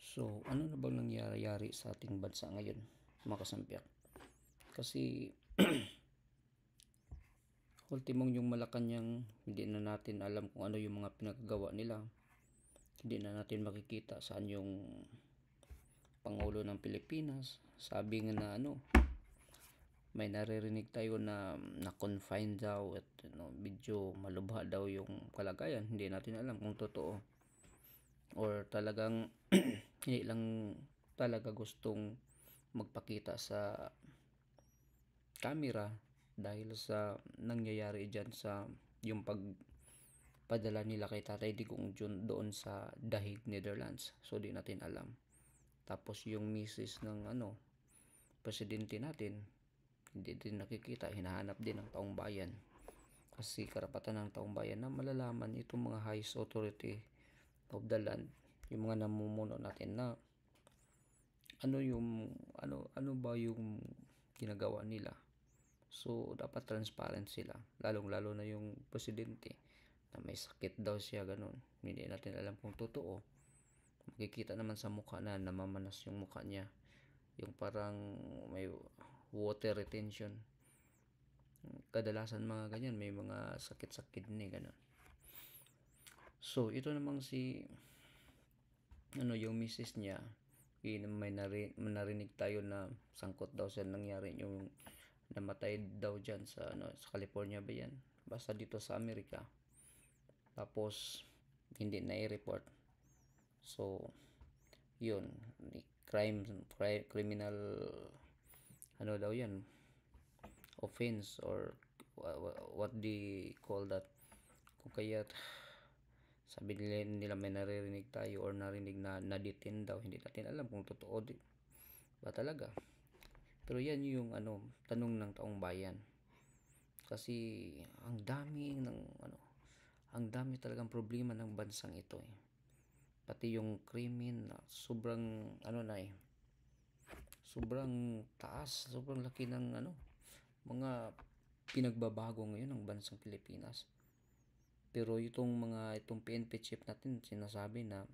So, ano na bang nangyayari sa ating bansa ngayon, mga kasampiak? Kasi, ultimong yung Malacanang, hindi na natin alam kung ano yung mga pinagagawa nila. Hindi na natin makikita saan yung Pangulo ng Pilipinas. Sabi nga na may naririnig tayo na confine daw at medyo malubha daw yung kalagayan. Hindi natin alam kung totoo or talagang hindi lang talaga gustong magpakita sa camera dahil sa nangyayari dyan sa yung pagpadala nila kay Tatay Digong doon sa Dahig, Netherlands. So di natin alam. Tapos yung misis ng presidente natin, hindi din nakikita, hinahanap din ng taong bayan. Kasi karapatan ng taong bayan na malalaman itong mga highest authority of the land, yung mga namumuno natin na ano ba yung ginagawa nila. So dapat transparent sila, lalong-lalo na yung presidente na may sakit daw siya, ganun. Hindi natin alam kung totoo. Makikita naman sa mukha na namamanas yung mukha niya, yung parang may water retention. Kadalasan mga ganyan, may mga sakit-sakit ni ganun. So ito namang si yung misis niya, may narinig tayo na sangkot daw siya nangyari yung namatay daw dyan sa sa California ba yan, basta dito sa Amerika. Tapos hindi na i-report. So yun, criminal daw yan, offense, or what they call that. Kung kaya sabi nila may naririnig tayo or narinig na na-detain daw, hindi natin alam kung totoo ba talaga. Pero yan yung tanong ng taong bayan. Kasi ang dami talagang problema ng bansang ito eh. Pati yung krimen sobrang sobrang taas, sobrang laki ng mga pinagbabago ngayon ng bansang Pilipinas. Pero itong PNP chief natin sinasabi na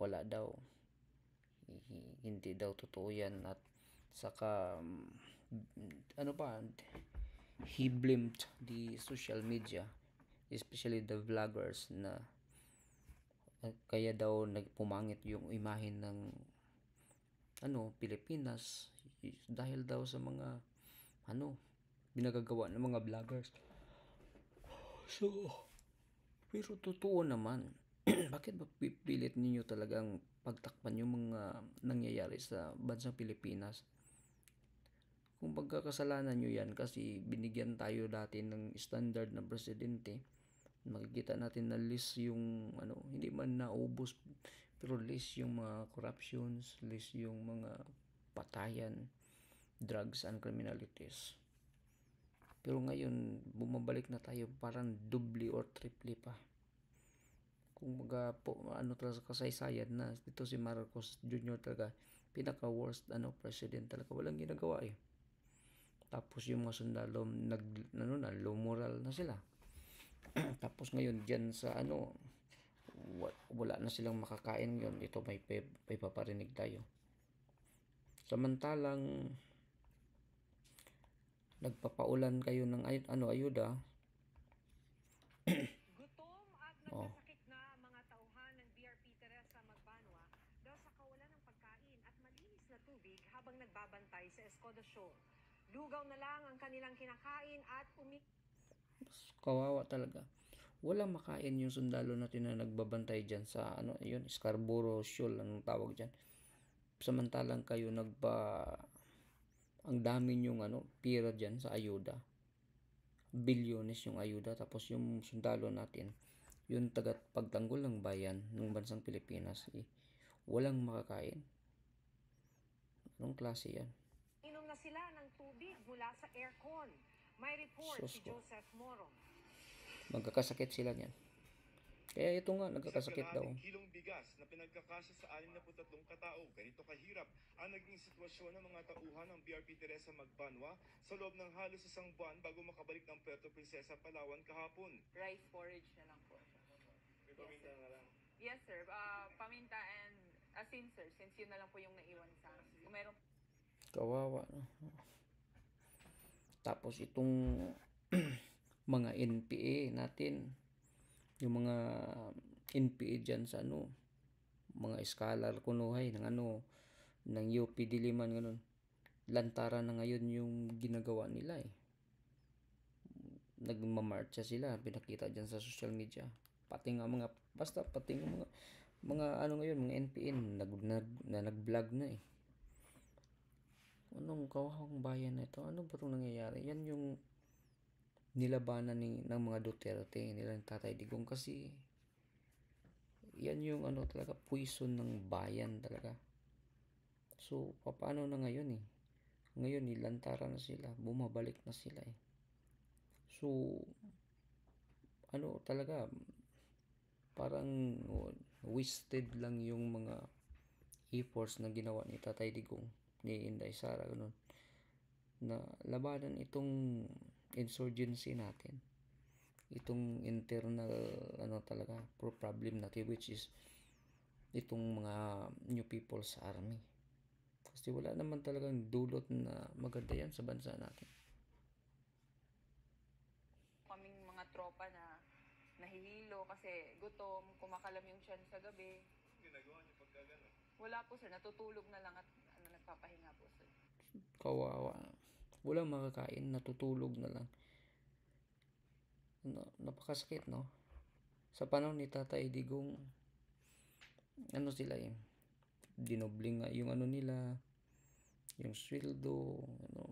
wala daw, hindi daw totoo yan, at saka he blamed the social media, especially the vloggers, na kaya daw nagpumangit yung imahe ng Pilipinas dahil daw sa mga binagagawa ng mga vloggers. So pero totoo naman. Bakit ba pipilit ninyo talagang pagtakpan yung mga nangyayari sa bansang Pilipinas? Kung pagkakasalanan nyo yan kasi binigyan tayo dati ng standard ng presidente, makikita natin na list yung hindi man naubos, pero list yung mga corruptions, list yung mga patayan, drugs and criminalities. Pero ngayon bumabalik na tayo parang doble or triple pa. Kung talaga sa kasaysayan na dito si Marcos Jr. talaga pinaka worst president talaga, walang ginagawa eh. Tapos yung mga sundalo low moral na sila. Tapos ngayon diyan sa wala na silang makakain ngayon, ito may paparinig tayo. Samantalang nagpapaulan kayo ng ayuda. Gutom at nagkasakit na mga tauhan ng BRP Teresa Magbanwa dahil sa kawalan ng pagkain at malinis na tubig habang nagbabantay sa Escoda Shoal. Lugaw na lang ang kanilang kinakain at Kawawa talaga. Walang makain yung sundalo natin na nagbabantay dyan sa Scarborough Shoal, anong tawag dyan. Samantalang kayo ang dami yung pira dyan sa ayuda, bilyones yung ayuda, tapos yung sundalo natin, yung pagtanggol ng bayan ng bansang Pilipinas, walang makakain. Anong klase yan? inom na sila ng tubig mula sa aircon. May report si Joseph Moro. Magkakasakit sila niyan. Kaya ito nga, nagkakasakit daw. Kilong bigas na pinagkakasya sa 63 katao. Ganito kahirap ang naging sitwasyon ng mga tauhan ng BRP Teresa Magbanwa sa loob ng halos isang buwan bago makabalik ng Puerto Princesa, Palawan kahapon. Rice porridge na lang po. May paminta na lang. Yes, sir. Paminta and As in, sir, since yun na lang po yung naiwan sa amin. Kung meron Kawawa, no? Tapos itong mga NPA natin, yung mga NPA dyan sa ano, mga scholar kunuhay ng ano, ng UP Diliman, ganun. Lantaran na ngayon yung ginagawa nila eh. Nagmamarcha sila, pinakita dyan sa social media. Pati nga mga, basta pati nga mga ano ngayon, mga NPN, nag-vlog na eh. Anong kawawang bayan na ito? Ano ba itong nangyayari? Yan yung nilabanan ng mga Duterte, nila ng Tatay Digong, kasi yan yung ano talaga, puison ng bayan talaga. So, paano na ngayon eh? Ngayon, nilantara na sila, bumabalik na sila eh. So, ano talaga, parang wasted lang yung mga efforts na ginawa ni Tatay Digong, ni Inday Sara, ganun, na labanan itong insurgency natin, itong internal ano talaga problem natin, which is itong mga New People's Army, kasi wala naman talagang dulot na maganda yan sa bansa natin. kaming mga tropa na nahihilo kasi gutom, kumakalam yung tiyan sa gabi. Ginagawa niyo pagka gano'n? Wala po, sir. Natutulog na lang at nagpapahinga po, sir. Kawawa, walang makakain, natutulog na lang. Napakasakit, no? Sa panahon ni Tatay Digong, ano sila eh, dinobling nga yung ano nila, yung sweldo, ano,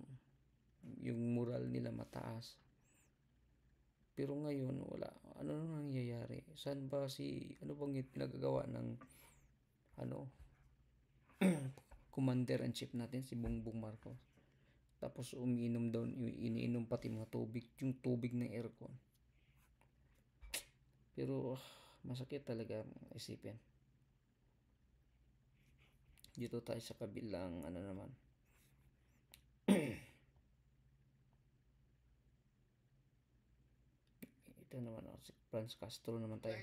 yung moral nila mataas. Pero ngayon, wala. Ano nang nangyayari? Saan ba ano bang pinagagawa ng ano, commander-in-chief natin, si Bongbong Marcos? Tapos umiinom daw, iniinom pati mga tubig, yung tubig ng aircon. Pero masakit talaga isipin. Dito tayo sa kabilang ano naman. Ito naman si Franz Castro naman tayo.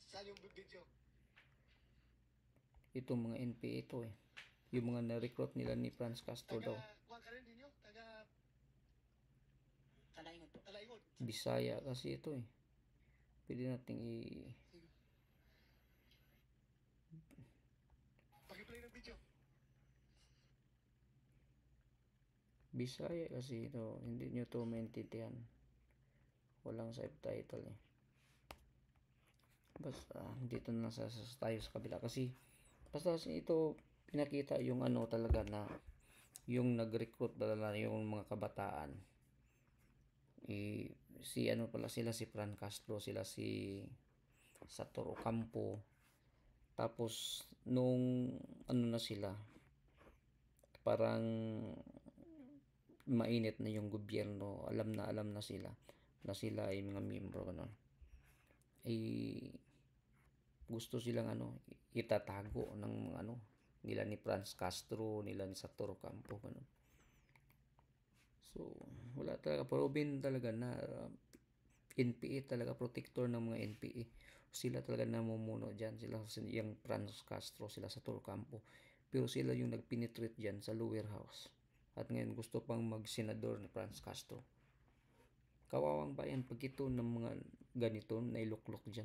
Saan yung video? Itong mga NPA ito eh. Yung mga na-recruit nila ni Franz Castro daw. Kuha ka rin din yun? Talaingon po. Talaingon. Bisaya kasi ito eh. Pwede nating Pag-play ng video. Bisaya kasi ito. Hindi nyo to maintindihan. Walang subtitle eh. Basta dito na tayo sa kabila, kasi basta ito pinakita yung ano talaga na yung nag-recruit talaga yung mga kabataan. Si ano pala sila, si Fran Castro, sila si Satoru Campo. Tapos nung ano na sila, parang mainit na yung gobyerno, alam na sila na sila ay mga miyembro ganun, gusto silang ano, itatago ng ano nila ni Franz Castro, nila ni Satoru Campo ganun. So wala talaga, proven talaga na NPA talaga, protector ng mga NPA, sila talaga namumuno dyan, sila yung Franz Castro, sila Satoru Campo. Pero sila yung nagpenetrate dyan sa lower house, at ngayon gusto pang mag-senador ni Franz Castro. Kawawang bayan pag ito ng mga ganito na iluklok dyan.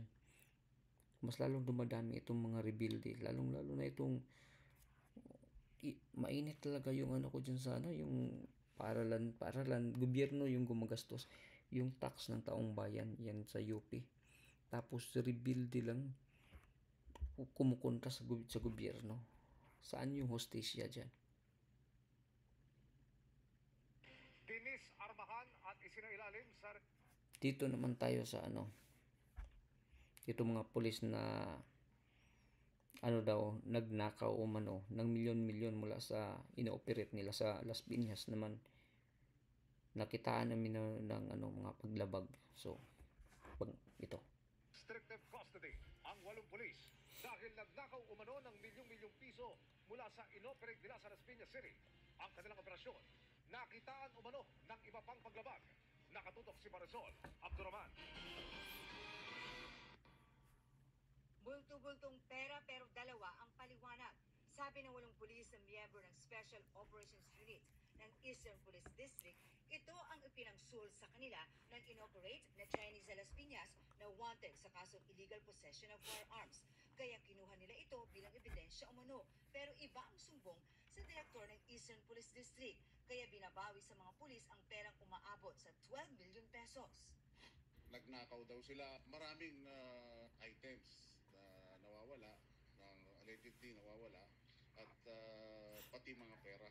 Mas lalong dumadami itong mga rebelde, lalong lalo na itong mainit talaga yung ano ko dyan sa ano, yung paralan, gobyerno yung gumagastos, yung tax ng taong bayan yan sa UP. Tapos rebelde lang kumukontra sa gobyerno. Saan yung hostisya dyan? Dinis armahan at isinailalim sa... Dito naman tayo sa ano, ito mga pulis na ano daw, nagnakaw umano ng milyon-milyon mula sa ino-operate nila sa Las Piñas naman. Nakitaan namin ng ano, mga paglabag. So, ito. Restrictive custody ang 8 pulis dahil nagnakaw umano ng milyong-milyong piso mula sa inoperate nila sa Las Piñas City. Ang kanilang operasyon, nakitaan umano ng iba pang paglabag. Nakatutok si Marisol Abdurrahman. Multo bulto-bultong pera pero dalawa ang paliwanag. Sabi ng 8 pulis na miyembro ng Special Operations Unit ng Eastern Police District, ito ang ipinangsul sa kanila ng inoperate na Chinese de las Piñas na wanted sa kasong illegal possession of firearms. Kaya kinuha nila ito bilang ebidensya umano. Pero iba ang sumbong sa direktor ng Eastern Police District. Kaya binabawi sa mga pulis ang perang umaabot sa 12 million pesos. Nagnakaw daw sila. Maraming items na nawawala, allegedly nawawala, at pati mga pera.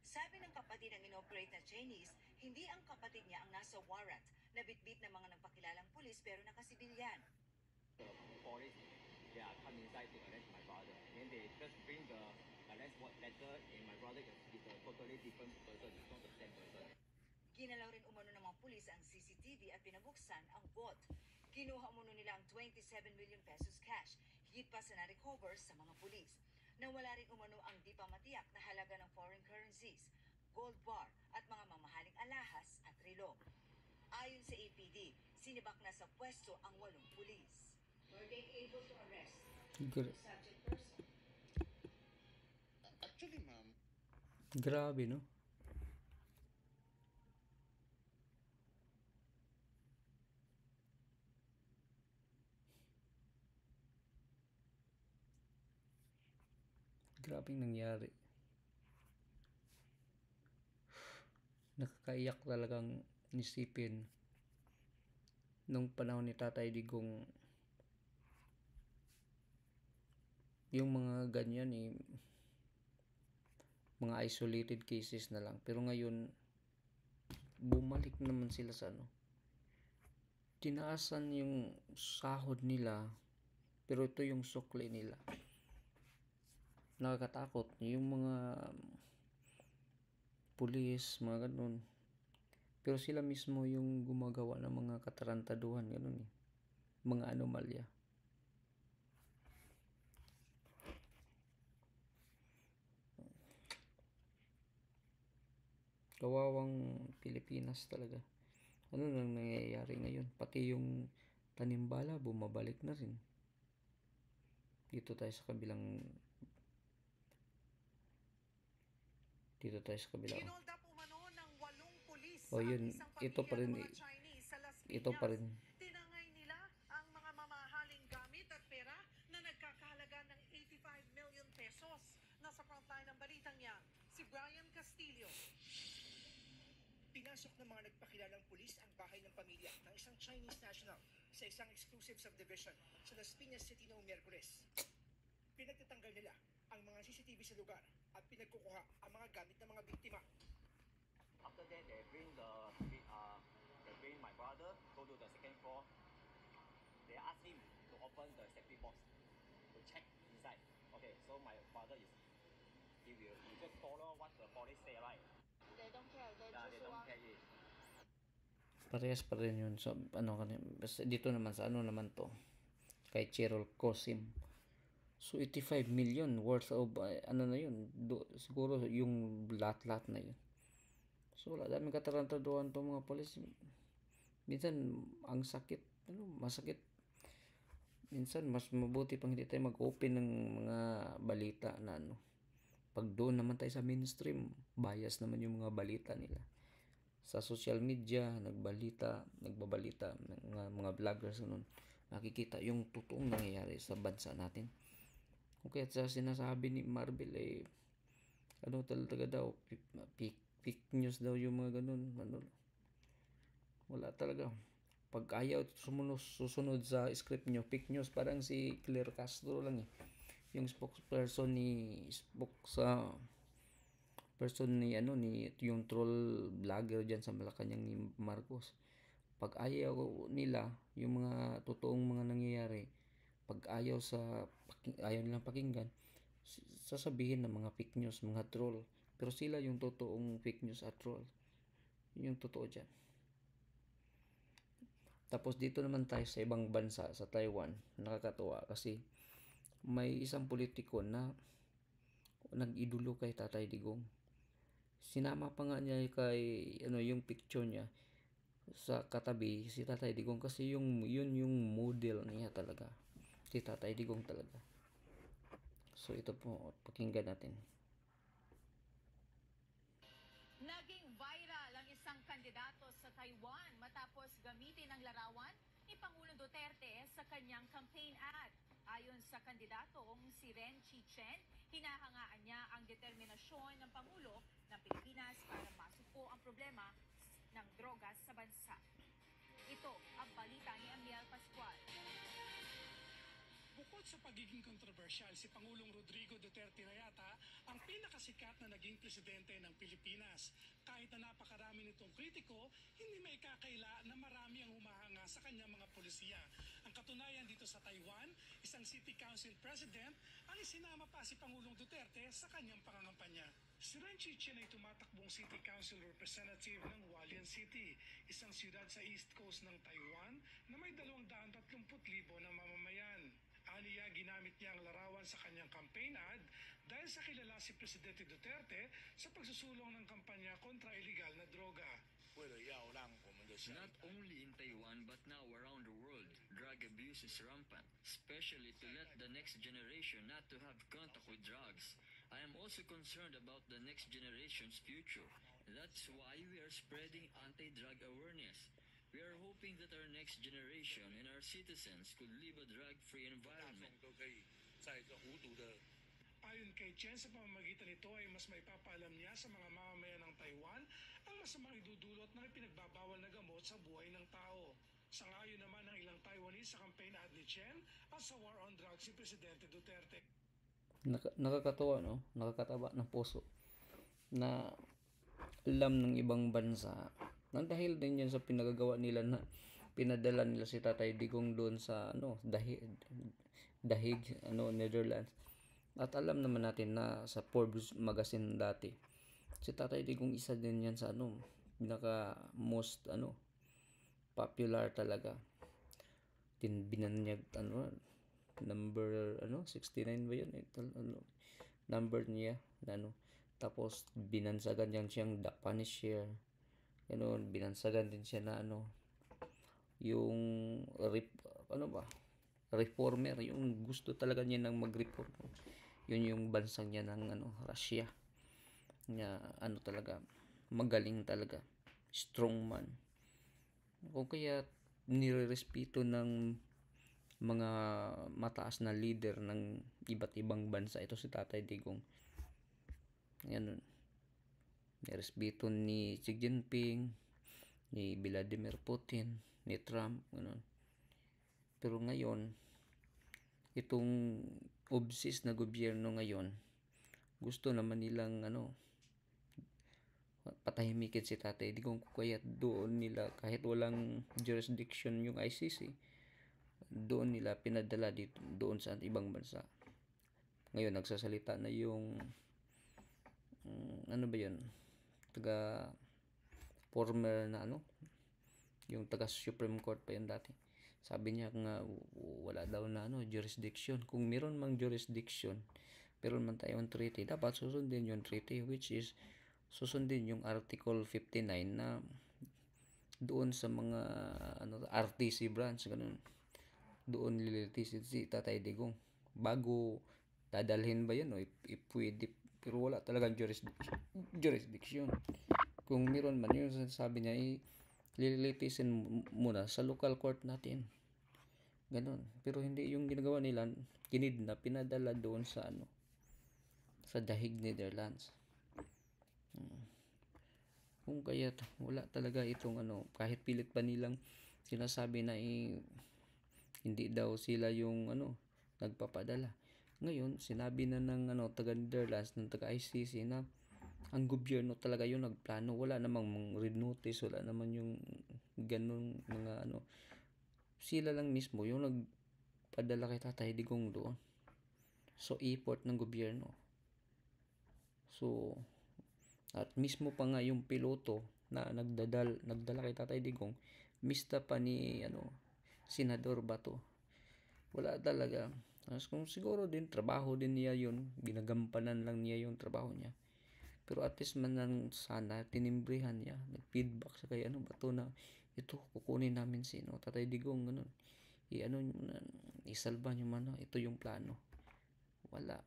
Sabi ng kapatid ng inoperate na Chinese, hindi ang kapatid niya ang nasa warrant na bitbit ng mga nagpakilalang pulis pero nakasibilyan. The police, they are come inside to arrest my brother. Then they just bring the arrest letter, and my brother is a totally different person. It's not the same person. Ginalaw rin umano ng mga pulis ang CCTV at pinabuksan ang vault. Kinuha umano nila ang 27 million pesos cash, higit pa sa na-recover sa mga pulis. Nawala rin umano ang di pa matiyak na halaga ng foreign currencies, gold bar at mga mamahaling alahas at relo. Ayon sa APD, sinibak na sa pwesto ang 8 pulis. Were they able to arrest the subject person? Actually, ma'am, Grabe, no? Grabeng nangyari. Nakakaiyak talagang isipin nung panahon ni Tatay Digong, yung mga ganyan mga isolated cases na lang, pero ngayon bumalik naman sila sa tinaasan yung sahod nila, pero ito yung sukli nila. Nakakatakot yung mga pulis, mga ganun, pero sila mismo yung gumagawa ng mga katarantaduhan, ganun mga anomalya. Kawawang Pilipinas talaga. Ano nang nangyayari ngayon? Pati yung tanimbala bumabalik na rin. Dito tayo sa kabilang Ginolda po umano ng 8 pulis Oh, yun, ang isang ito pa rin, pamilya ng mga Chinese sa Las Piñas. ito pa rin. Tinangay nila ang mga mamahaling gamit at pera na nagkakahalaga ng 85 million pesos. Nasa frontline ng balitang yan, si Brian Castillo. Pinasok ng mga nagpakilalang pulis ang bahay ng pamilya ng isang Chinese national sa isang exclusive subdivision sa Las Piñas City noong Miyerkules. Pinagtatanggal nila ang mga CCTV sa lugar at pinagkukuha ang mga gamit ng mga biktima. After that, they bring my brother go to the second floor. They ask him to open the safety box to check inside. Okay, so my brother he just follow what the police say, right? They don't care. They Yeah, just they don't want care it. Parehas pa rin yun. So, dito naman sa to, kay Cheryl Cosim. So 85 million worth of na yun, siguro yung lahat na yun. So wala, daming katarantaduhan to mga polis. Minsan ang sakit, masakit. Minsan mas mabuti pang hindi tayo mag-open ng mga balita na pag doon naman tayo sa mainstream, bias naman yung mga balita nila. Sa social media, nagbabalita mga vloggers nun, nakikita yung totoong nangyayari sa bansa natin. Okay, at sa sinasabi ni Marvel talaga daw, fake news daw yung mga ganun. Wala talaga. Pag ayaw susunod sa script nyo, fake news. Parang si Claire Castro lang yung spokesperson yung troll vlogger dyan sa Malacanang ni Marcos. Pag ayaw nila yung mga totoong mga nangyayari, pag ayaw nilang pakinggan, sasabihin ng mga fake news, mga troll. Pero sila yung totoong fake news at troll. Yun yung totoo dyan. Tapos dito naman tayo sa ibang bansa, sa Taiwan. Nakakatuwa kasi may isang politiko na nag-idolo kay Tatay Digong. Sinama pa nga niya kay yung picture niya sa katabi si Tatay Digong kasi yun yung model niya talaga. si Tatay Digong talaga. So ito po, pakinggan natin. Naging viral ang isang kandidato sa Taiwan matapos gamitin ang larawan ni Pangulong Duterte sa kanyang campaign ad. Ayon sa kandidatong si Ren Chi-chen, hinahangaan niya ang determinasyon ng Pangulo ng Pilipinas para masuko ang problema ng drogas sa bansa. Ito ang balita ni Amiel Pascual. Bukod sa pagiging kontrobersyal, si Pangulong Rodrigo Duterte na yata ang pinakasikat na naging presidente ng Pilipinas. Kahit na napakarami nitong kritiko, hindi may kakaila na marami ang humahanga sa kanyang mga polisiya. Ang katunayan dito sa Taiwan, isang city council president ang isinama pa si Pangulong Duterte sa kanyang pangangampanya. Si Ren Chi-chen ay tumatakbong city council representative ng Hualien City, isang siyudad sa east coast ng Taiwan na may 230,000 na mamamayan. Aniya, ginamit niya ang larawan sa kanyang campaign ad dahil sa kilala si Presidente Duterte sa pagsusulong ng kampanya kontra iligal na droga. Not only in Taiwan but now around the world, drug abuse is rampant, especially to let the next generation not to have contact with drugs. I am also concerned about the next generation's future. That's why we are spreading anti-drug awareness. We are hoping that our next generation and our citizens could live a drug-free environment. Ayon kay Chen, sa pamamagitan nito ay mas maipapaalam niya sa mga mamamayan ng Taiwan ang masamang idudulot ng ipinagbabawal na gamot sa buhay ng tao. Sangayon naman ng ilang Taiwanese sa campaign ad ni Chen at sa war on drugs si Presidente Duterte. Nakakatawa, no? Nakakataba ng puso na alam ng ibang bansa nang dahil din yan sa pinagagawa nila na pinadala nila si Tatay Digong doon sa Dahig, Netherlands. At alam naman natin na sa Forbes magazine dati, si Tatay Digong isa din yan sa pinaka most popular talaga. Binanyag number 69 ba yun? Number niya tapos binansagan niyan siyang The Punisher. Binansagan din siya na yung reformer, yung gusto talaga niya nang mag-reform. Yun yung bansang niya ng Russia. Niya talaga magaling talaga, strong man. O kaya nirerespeto ng mga mataas na leader ng iba't ibang bansa ito si Tatay Digong. Yan, nirespeto ni Xi Jinping, ni Vladimir Putin, ni Trump, ganun. Pero ngayon, itong obsessed na gobyerno ngayon, gusto naman nilang patahimikin si Tatay Digong, kaya doon nila, kahit walang jurisdiction yung ICC, doon nila pinadala doon sa ibang bansa. Ngayon nagsasalita na yung taga former na yung taga Supreme Court pa yun dati. Sabi niya nga wala daw na jurisdiction. Kung meron mang jurisdiction, meron man tayong treaty, dapat susundin yung treaty, which is susundin yung Article 59 na doon sa mga RTC branch, ganun. Doon lilitisin si Tatay Digong bago dadalhin ba yun if pwede, pero wala talagang jurisdiction. Kung meron man, yun sabi niya lilitisin muna sa local court natin, ganun. Pero hindi yung ginagawa nila, kinidnap, pinadala doon sa sa Dahig, Netherlands. Kung kaya wala talaga itong kahit pilit pa nilang sinasabi na hindi daw sila yung nagpapadala. Ngayon sinabi na ng taga Netherlands, ng taga ICC, na ang gobyerno talaga yung nagplano. Wala namang red notice, wala naman yung ganun mga sila lang mismo yung nagpadala kay Tatay Digong doon. So effort ng gobyerno. So at mismo pa nga yung piloto na nagdala kay Tatay Digong, mista pa ni Senador Bato. Wala talaga. Kung siguro din trabaho din niya yun, ginagampanan lang niya yung trabaho niya. Pero at least man lang sana tinimbrihan niya, nag-feedback sa kay Bato na ito kukunin namin si Tatay Digong, ganun. isalba nyo man, ito yung plano. Wala.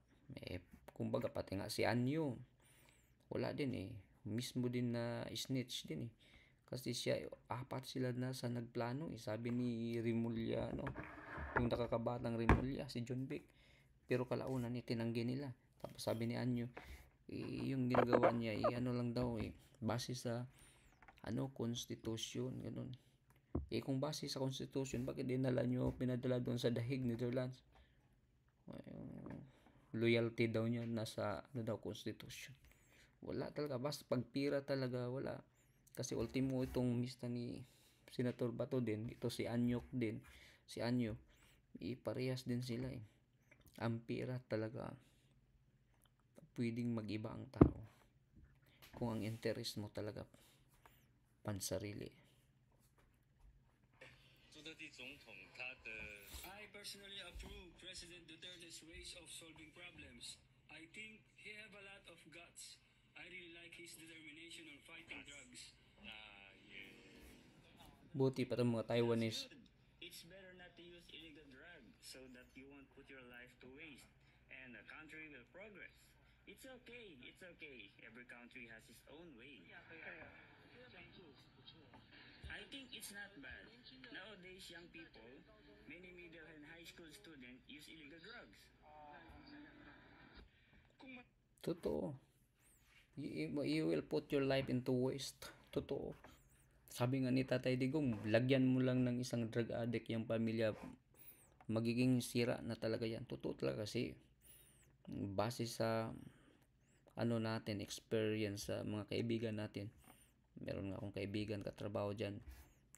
Kumbaga pati nga si Anyo, wala din mismo din na snitch din kasi siya, 4 sila na sa nagplano sabi ni Rimulya, yung nakakabatang Rimulya, si John Vic, pero kalaunan tinanggi nila. Tapos sabi ni Anyo, yung ginagawa niya lang daw base sa constitution, ganun. Kung base sa constitution, bakit pinadala doon sa The Hague, Netherlands? Loyalty daw niya nasa constitution. Wala talaga, basta pagpira talaga, wala. Kasi ultimo itong mista ni Senator Bato din, ito si Anyo, parehas din sila ang pira talaga, pwedeng mag-iba ang tao kung ang interest mo talaga pansarili. I personally approve President Duterte's ways of solving problems. I think he have a lot of guts. I really like his determination on fighting drugs. Buti pa itong mga Taiwanese. It's better not to use illegal drugs so that you won't put your life to waste and the country will progress. It's okay. Every country has its own way. I think it's not bad. Nowadays, young people, many middle and high school students use illegal drugs. Totoo. You will put your life into waste. Totoo. Sabi nga ni Tatay Digong, lagyan mo lang ng isang drug addict yung pamilya, magiging sira na talaga yan. Totoo talaga kasi base sa natin, experience sa mga kaibigan natin. Meron nga akong kaibigan, katrabaho dyan,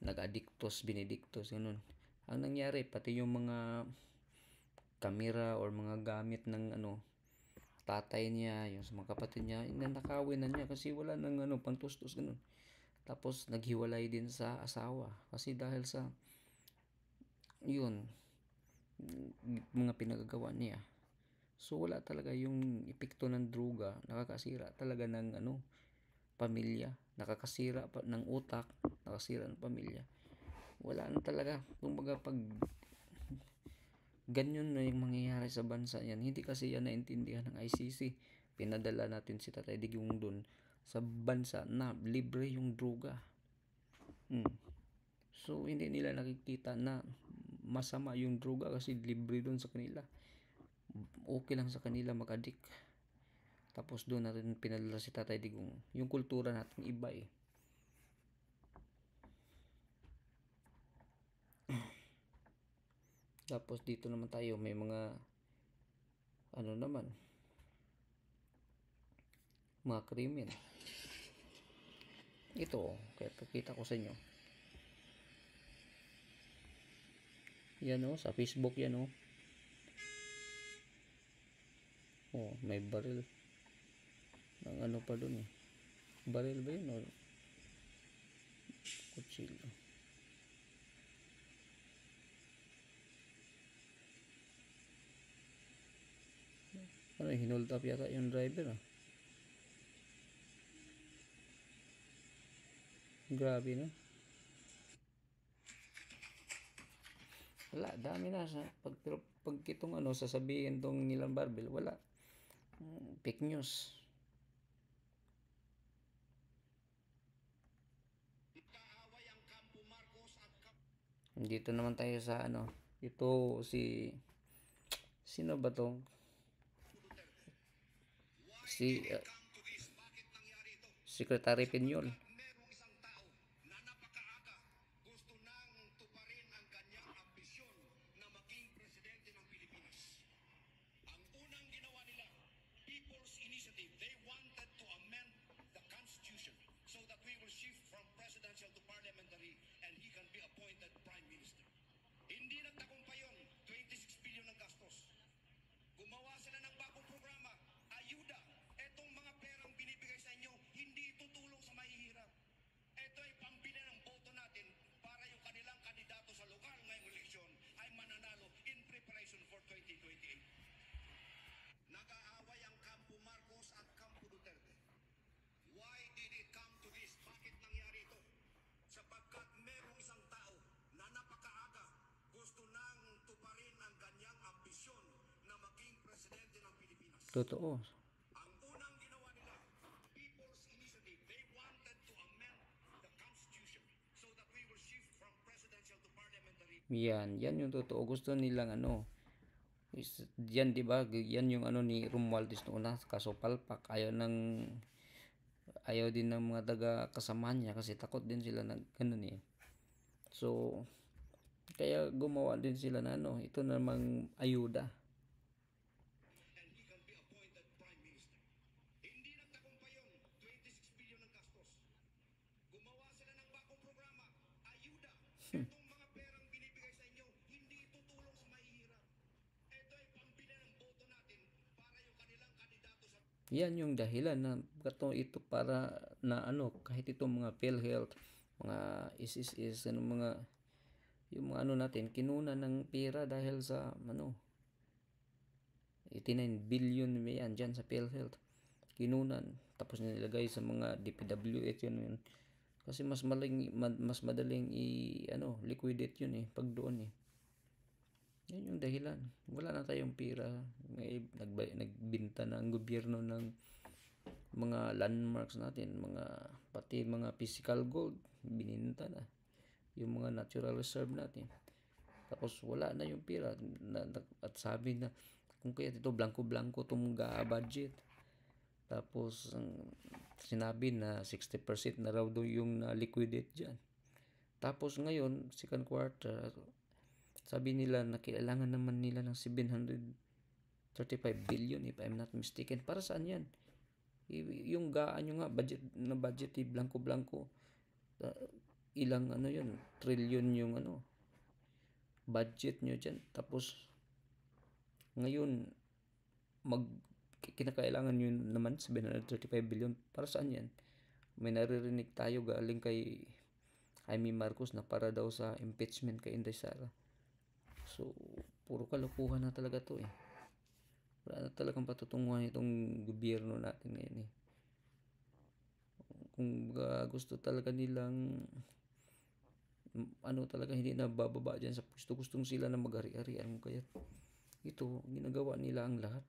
nag-addictos, binidictos, ganun. Ang nangyari, pati yung mga kamera or mga gamit ng tatay niya, yung sa mga kapatid niya, nanakawin na niya kasi wala nang pantustos, ganun. Tapos naghiwalay din sa asawa kasi dahil sa yun, mga pinagagawa niya. So wala talaga yung epekto ng droga, nakakasira talaga ng pamilya, nakakasira ng utak, nakasira ng pamilya. Wala na talaga. Kumbaga pag ganyan na yung mangyayari sa bansa yan, hindi kasi yan naintindihan ng ICC. Pinadala natin si Tatay Digong doon sa bansa na libre yung droga. So hindi nila nakikita na masama yung droga kasi libre doon sa kanila. Okay lang sa kanila mag-addict. Tapos doon natin pinadala si Tatay Digong. Yung kultura natin iba Tapos dito naman tayo may mga naman, mga krimen. Ito, kaya pakita ko sa inyo. Yan sa Facebook yan may baril. Ng pa dun Baril ba yun o kutsilyo? Hinold up yata yung driver Grabe wala, dami na pero pag itong sasabihin tong nilang barbell, wala, fake news. Dito naman tayo sa ito sino ba to? Si Secretary Piñol. Ayuda, etong mga perang binibigay sa inyo, hindi tutulong sa mahihirap. Totoo. Ang unang ginawa nila, People's Initiative, they wanted to amend the Constitution so that we will shift from presidential to parliamentary. Yan yung totoo. Gusto nilang yan 'di ba? Yan yung ni Romualdez noon na kaso palpak. Ayaw din ng mga taga kasama niya kasi takot din sila ng ganun eh. So kaya gumawa din sila na ito namang ayuda. And he can be appointed prime minister. Hindi nagtagumpay yun. 26 billion ang gastos. Gumawa sila ng bagong programa, ayuda. Itong mga perang binibigay sa inyo, hindi tutulong sa mahihirap. Ito ay pambili ng boto natin para yung kanilang kandidato sa Yan yung dahilan na ito para na kahit itong mga PhilHealth, mga SSS, yung mga natin kinuna ng pera dahil sa 89 billion yan dyan sa PhilHealth. Kinunan tapos nilagay sa mga DPWH yun. Kasi mas madaling liquidate yun pag doon Yan yung dahilan. Wala na tayong pera. Nagbinta na ang gobyerno ng mga landmarks natin, pati mga physical gold, bininta na. Yung mga natural reserve natin. Tapos wala na yung pera. At sabi na, kung kaya ito, blanco-blanco itong budget. Tapos, sinabi na 60% na raw yung liquidate dyan. Tapos ngayon, second quarter, sabi nila na kailangan naman nila ng 735 billion if I'm not mistaken. Para saan yan? Yung budget blanco-blanco. Ilang yun, trillion yung budget nyo dyan. Tapos, ngayon, kinakailangan nyo naman 735 billion. Para saan yan? May naririnig tayo galing kay Jaime Marcos na para daw sa impeachment kay Inday Sara. So, puro kalokohan na talaga to Wala na talagang patutunguhan itong gobyerno natin ngayon Kung gusto talaga nilang talaga hindi na bababa dyan sa pwesto, gustong sila na maghari-harian kaya ito ginagawa nila ang lahat.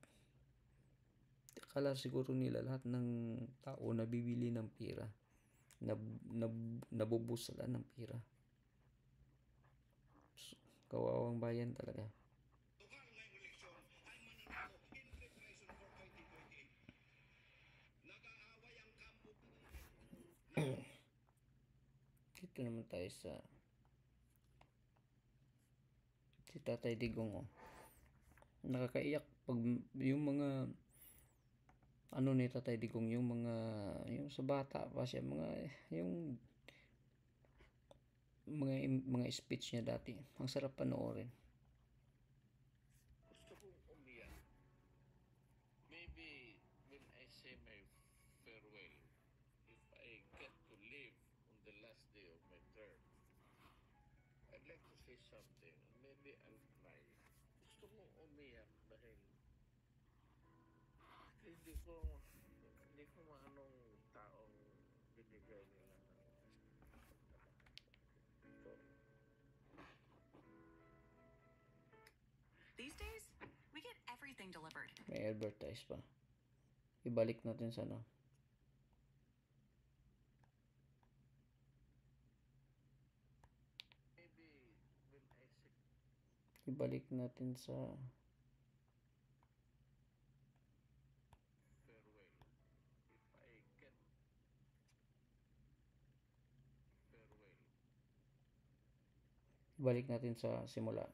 Akala siguro nila lahat ng tao na bibili ng pera, nabubus sila ng pera. So, kawawang bayan talaga. Dito naman tayo sa si Tatay Digong nakakaiyak pag yung mga ni Tatay Digong yung sa bata pa siya yung mga speech niya dati ang sarap panoorin. Gusto kong umiyak. Maybe when I say my farewell, if I get to live on the last day of my term, I'd like to say something. Maybe I'll cry. Gusto kong umiyak dahil hindi ko maanong taong binigay nila These days, we get everything delivered. May advertise pa. Ibalik natin sa ibalik natin sa farewell. If I get farewell. ibalik natin sa simula.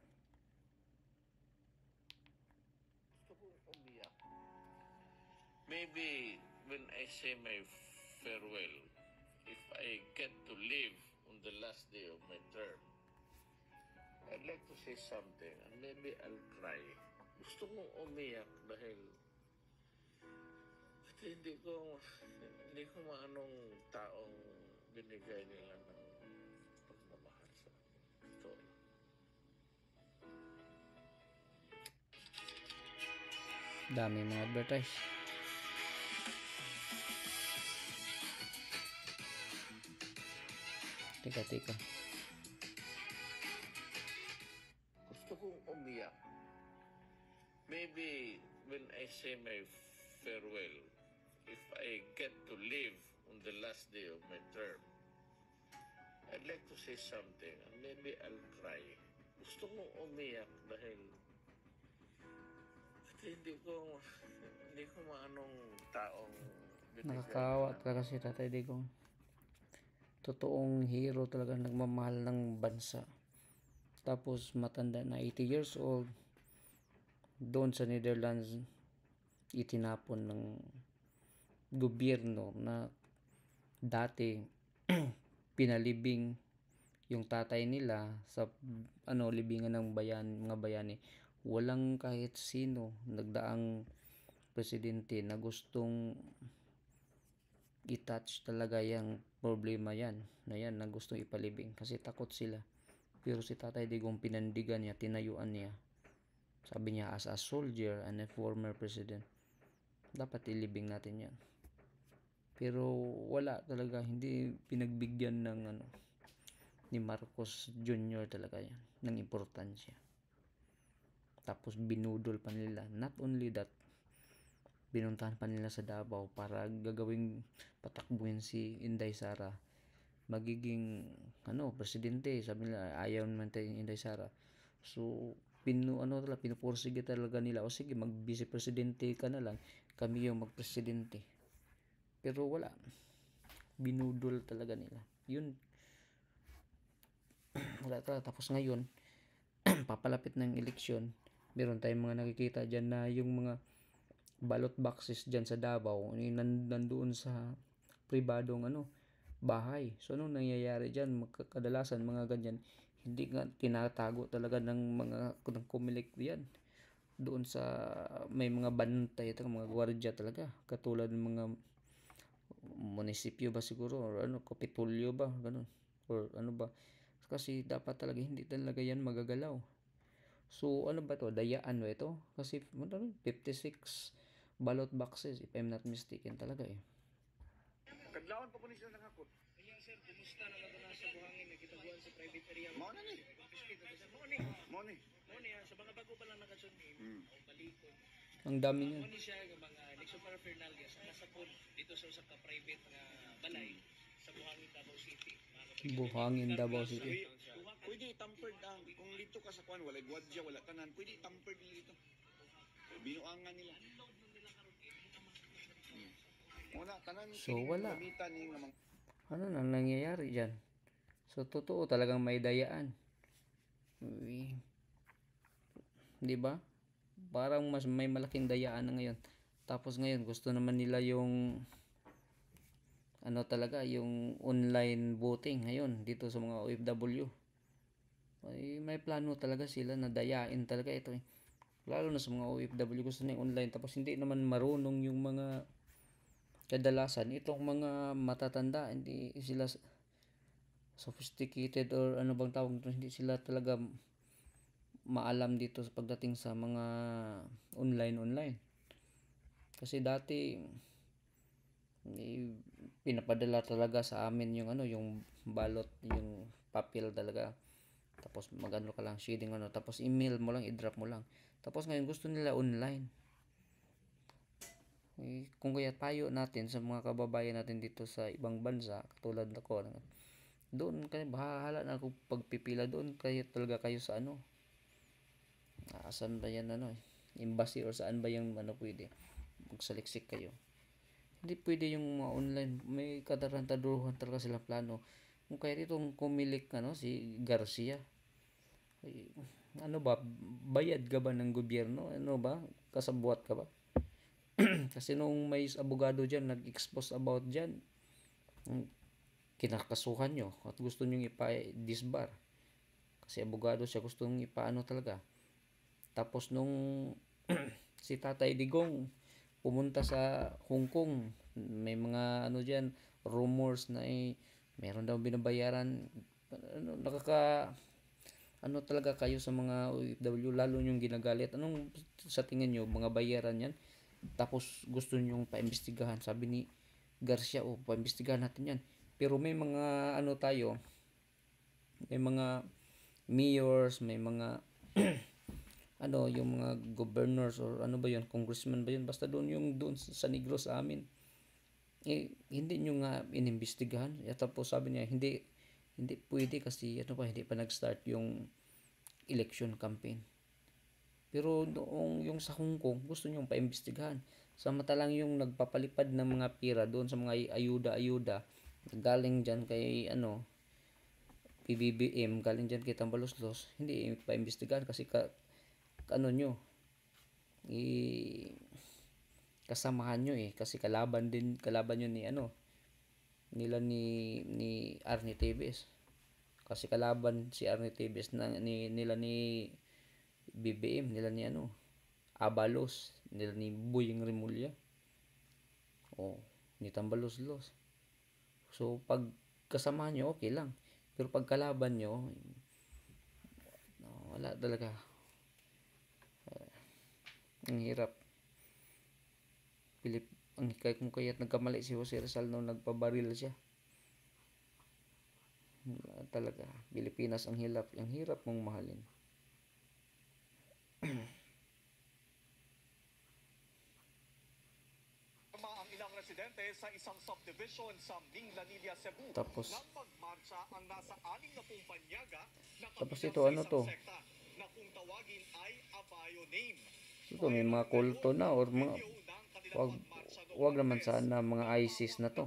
Gusto kong umiyak. Maybe when I say my farewell, if I get to live on the last day of my term, I'd like to say something and maybe I'll cry. Gusto kong umiyak dahil hindi ko maanong taong binigay nila ng pagmamahal sa ito. Dami mga advertise. Tika. Gusto kong umiyak. Maybe when I say my farewell, if I get to live on the last day of my term, I'd like to say something. Maybe I'll cry. Gusto ko umiyak dahil hindi ko maanong taong Nakakaawa talaga si Tatay Digong. Totoong hero talaga, nagmamahal ng bansa. Tapos matanda na 80 years old, doon sa Netherlands itinapon ng gobyerno na dati pinalibing yung tatay nila sa libingan ng mga bayani. Walang kahit sino nagdaang presidente na gustong i-touch talaga yung problema na gustong ipalibing kasi takot sila. Pero si Tatay Digong pinandigan niya, tinayuan niya. Sabi niya, as a soldier and a former president, dapat ilibing natin yan. Pero wala talaga, hindi pinagbigyan ni Marcos Jr. talaga yan ng importansya. Tapos binudol pa nila. Not only that, binuntahan pa nila sa Davao para gagawing patakbuhin si Inday Sara. Magiging presidente. Sabi nila, ayaw naman tayo Inday Sara. So, pinupursige talaga nila. O sige, mag-vice presidente ka na lang. Kami yung magpresidente. Pero wala. Binudol talaga nila. Yun. Wala talaga. Tapos ngayon, papalapit ng eleksyon, meron tayong mga nakikita dyan na yung mga ballot boxes dyan sa Davao, nandoon sa pribadong bahay. So, anong nangyayari dyan? Kadalasan, mga ganyan, hindi nga tinatago talaga ng Comelec yan. Doon sa may mga bantay, mga gwardiya talaga. Katulad ng mga munisipyo ba siguro, or kapitulyo ba, ganun. Or ba. Kasi dapat talaga, hindi talaga yan magagalaw. So, ba to? Dayaan ba ito? Kasi 56 ballot boxes, if I'm not mistaken talaga eh. Kadlawan pa po ni sila nangakot. Kaya sir, kumusta na lang sa buhangin na kitabuan sa private area? Mao na ni. Sa mga bago pa lang nakasunin, balikod. Ang dami niyan. Mao ni siya ng mga election paraphernalia sa nasapon dito sa usa ka private nga balay sa Buhangin, Davao City. Buhangin, Davao City. Pwede tampered kung dito ka sa kuan walay gwardiya, wala tanan, pwede tampered dito. Binuangan nila. Wala tanan. So, wala. Gamitan ning mga Ano nang nangyayari dyan? So, totoo talagang may dayaan. Di ba? Parang mas may malaking dayaan na ngayon. Tapos ngayon, gusto naman nila yung talaga, yung online voting ngayon dito sa mga OFW. May plano talaga sila na dayain talaga ito eh. Lalo na sa mga OFW, gusto na yung online. Tapos hindi naman marunong yung mga kadalasan. Itong mga matatanda, hindi sila sophisticated or bang tawag, hindi sila talaga maalam dito sa pagdating sa mga online. Kasi dati pinapadala talaga sa amin yung ballot, yung papel talaga. Tapos ka lang, shading tapos email mo lang, i-drop mo lang. Tapos ngayon gusto nila online. Kung kaya tayo natin sa mga kababayan natin dito sa ibang bansa, katulad ko, doon kayo, bahala na ako pagpipila doon, kayo talaga kayo sa saan ba yan embassy or saan ba yung pwede magsaliksik kayo. Hindi pwede yung mga online, may katarantaduhan talaga sila plano. Kung kaya itong Comelec si Garcia, bayad ka ba ng gobyerno? Kasabuat ka ba? Kasi nung may abogado dyan nag-expose about dyan, kinakasuhan nyo at gusto nyo ipa-disbar kasi abogado siya, gusto nyo ipaano talaga. Tapos nung si Tatay Digong pumunta sa Hong Kong, may mga dyan, rumors na meron daw binabayaran. Talaga kayo sa mga OFW, lalo yung ginagalit. Anong sa tingin nyo, mga bayaran yan? Tapos gusto nyong paimbestigahan. Sabi ni Garcia, paimbestigahan natin yan. Pero may mga may mga mayors, may mga ano, yung mga governors or ano ba yun, congressman ba yun, basta doon sa Negros sa amin. Hindi nyo nga inimbestigahan. Tapos sabi niya, hindi pwede kasi hindi pa nag-start yung election campaign. Pero noong yung sa Hong Kong, gusto nyo paimbestigahan. Samantalang yung nagpapalipad ng mga pira doon sa mga ayuda galing dyan kay PBBM, galing dyan kay Tambaloslos, hindi paimbestigahan kasi nyo kasamahan nyo kasi kalaban nyo nila ni Arnie Tevez, kasi kalaban si Arnie Tevez nila ni BBM, nila ni Abalos, nila ni Boyeng Rimulya ni Tambaloslos. So pag kasamahan nyo okay lang, pero pag kalaban nyo wala talaga. Ang hirap. Kung kaya't nagkamali si Jose Rizal nung nagpabaril siya. Talaga, Pilipinas ang hirap mong mahalin. Ang ilang residente sa isang subdivision sa Minglanilla, Cebu. Tapos nang magmarcha ang nasa 60 panyaga na tapos kabilang ito sa ano isang to? sekta na kung tawagin ay Abayo Name. Ito may mga kulto na or mga wag naman sana mga ISIS na to.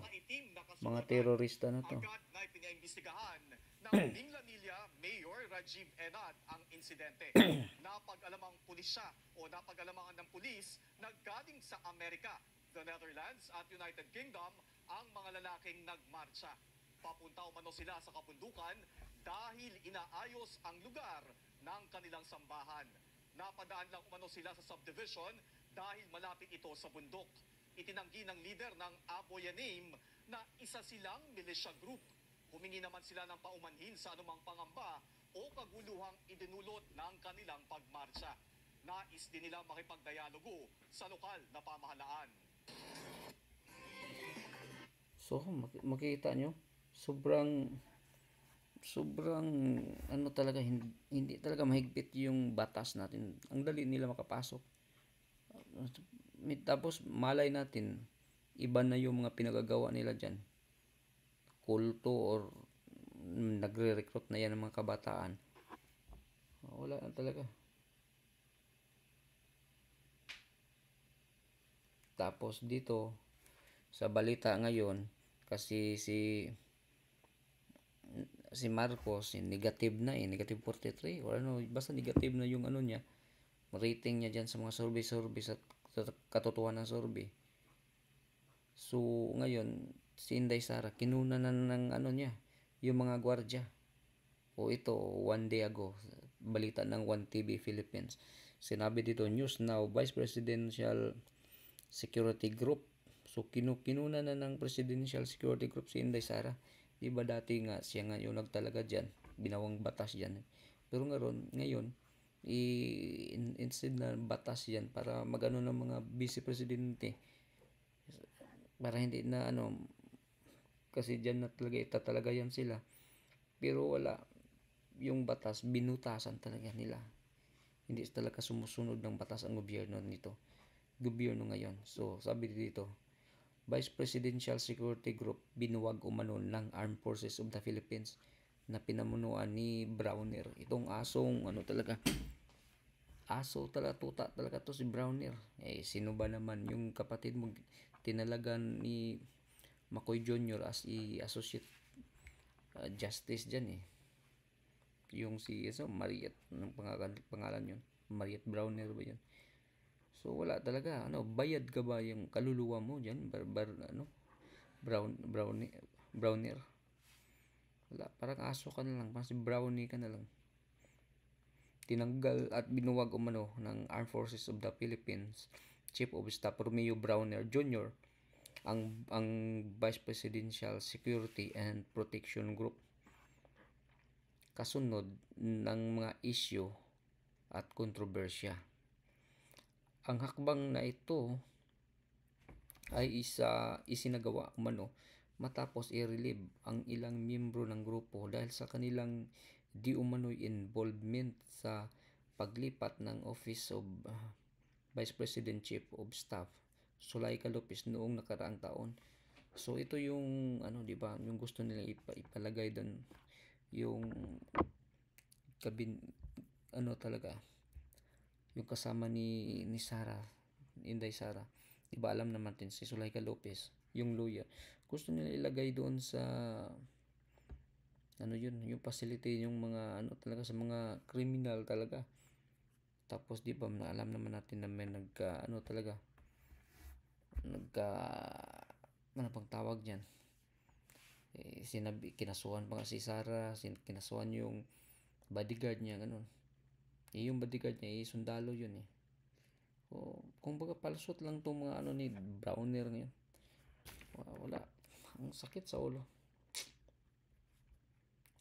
Mga terorista na to. Agad na ipinaimbestigahan ng Minglanilla Mayor Rajiv Enad ang insidente. Napag-alamang pulisya o napag-alamangan ng pulis na galing sa Amerika, the Netherlands at United Kingdom ang mga lalaking nagmarcha. Papunta umano sila sa kabundukan dahil inaayos ang lugar ng kanilang sambahan. Napadaan lang umano sila sa subdivision dahil malapit ito sa bundok. Itinanggi ng leader ng Aboyanim na isa silang militia group. Humingi naman sila ng paumanhin sa anumang pangamba o kaguluhang idinulot ng kanilang pagmarcha. Nais din nila makipagdialogo sa lokal na pamahalaan. So, makikita nyo, sobrang talaga, hindi talaga mahigpit yung batas natin. Ang dali nila makapasok. Tapos malay natin, iba na yung mga pinagagawa nila dyan. Kulto or nagre-recruit na yan ng mga kabataan. Wala na talaga. Tapos dito, sa balita ngayon, kasi si Marcos, negative na negative 43 or basta negative na yung niya, rating niya dyan sa mga survey sa katotohanan ng survey. So ngayon si Inday Sara kinuna na ng niya yung mga gwardiya. O ito, one day ago, balita ng 1TV Philippines, sinabi dito, News Now, Vice Presidential Security Group. So kinuna na ng Presidential Security Group si Inday Sara. Diba dati nga siya nga yung nagtalaga dyan, binawang batas dyan. Pero ngayon instead na batas yan para magano ng mga vice presidente, para hindi na kasi dyan na talaga yan sila. Pero wala, yung batas binutasan talaga nila. Hindi talaga sumusunod ng batas ang gobyerno ngayon. So sabi dito, Vice Presidential Security Group binuwag umano ng Armed Forces of the Philippines na pinamunuan ni Browner. Itong asong aso tuta talaga to si Browner. Sino ba naman yung kapatid mo tinalagan ni McCoy Jr. as associate justice dyan yung si Mariette, ng pangalan yun, Mariette Browner ba yun? So wala talaga, bayad ka ba yung kaluluwa mo diyan, Browner? Wala, parang aso ka na lang, parang si Brownie ka na lang. Tinanggal at binuwag umano ng Armed Forces of the Philippines Chief of Staff Romeo Browner Jr. ang Vice Presidential Security and Protection Group kasunod ng mga issue at kontrobersya. Ang hakbang na ito ay isinagawa umano matapos i-relieve ang ilang miyembro ng grupo dahil sa kanilang di umano'y involvement sa paglipat ng Office of Vice President Chief of Staff Zulaika Lopez noong nakaraang taon. So ito yung ano, 'di ba, yung gusto nilang ipalagay doon, yung ano talaga, yung kasama ni Sara, Inday Sara. 'Di ba alam naman din si Zulaika Lopez, yung lawyer. Gusto nila ilagay doon sa ano yun, yung facility, yung mga ano talaga sa mga criminal talaga. Tapos 'di ba alam naman natin na may ano talaga, ano pang tawag niyan, kinasuhan pa nga si Sara, kinasuhan yung bodyguard niya, ganun. Yung bodyguard niya, sundalo yun eh. O, kung baga palusot lang tong mga ano ni Browner ngayon. Wala. Ang sakit sa ulo.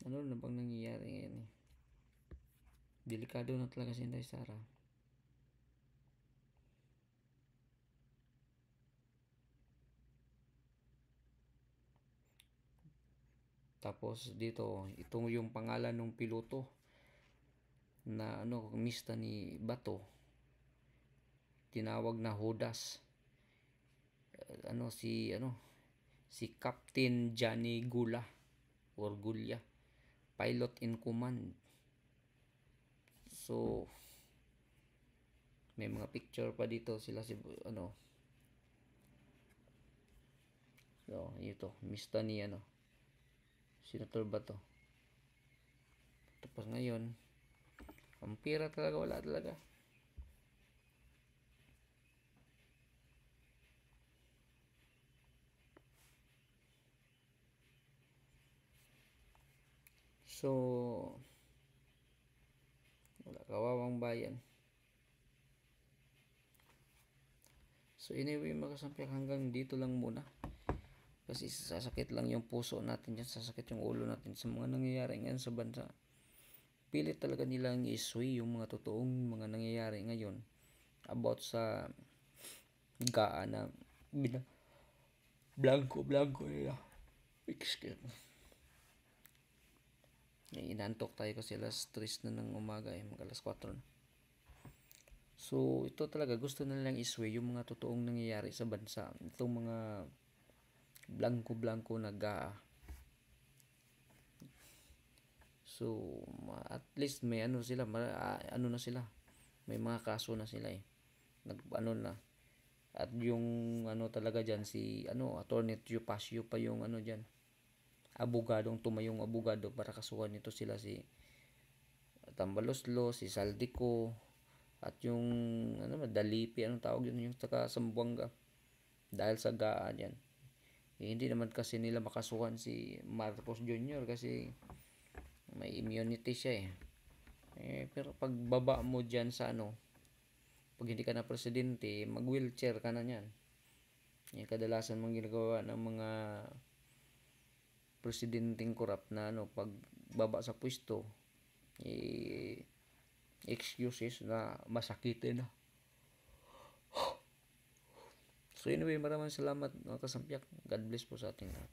Ano na bang nangyayari ngayon eh? Delikado na talaga si Inday Sara. Tapos dito, itong yung pangalan ng piloto na ano, mista ni Bato, tinawag na Judas. Si Captain Johnny Gula or Gulya, pilot in command. So may mga picture pa dito sila si ano. So ito, mista ni Senator Bato. Tapos ngayon, ang pira talaga, wala talaga. So, wala, kawawang bayan. So anyway, mga hanggang dito lang muna. Kasi sasakit lang yung puso natin dyan, sasakit yung ulo natin sa mga nangyayari ngayon sa bansa. Pilit talaga nilang i-sway yung mga totoong mga nangyayari ngayon about sa GAA na blanco nila. Excuse me. Inantok tayo kasi alas 3 na ng umaga mag alas 4 na. So ito talaga, gusto na nilang i-sway yung mga totoong nangyayari sa bansa. Itong mga blanco na GAA. So at least may ano sila, ano na sila, may mga kaso na sila ano na. At yung ano talaga dyan, si Attorney Pasio pa yung ano dyan, tumayong abogado para kasuhan nito sila, si Tambaloslo, si Saldico, at yung Dalipi, anong tawag yun, yung taga Sambuanga, dahil sa GAA dyan. Hindi naman kasi nila makasuhan si Marcos Jr. kasi may immunity siya pero pag baba mo dyan sa pag hindi ka na presidente, mag wheelchair ka na yan. Yung kadalasan mong ginagawa ng mga presidenteng corrupt na pag baba sa pwesto, excuses na masakitin na. So anyway, maraming salamat mga kasampyak. God bless po sa ating lahat.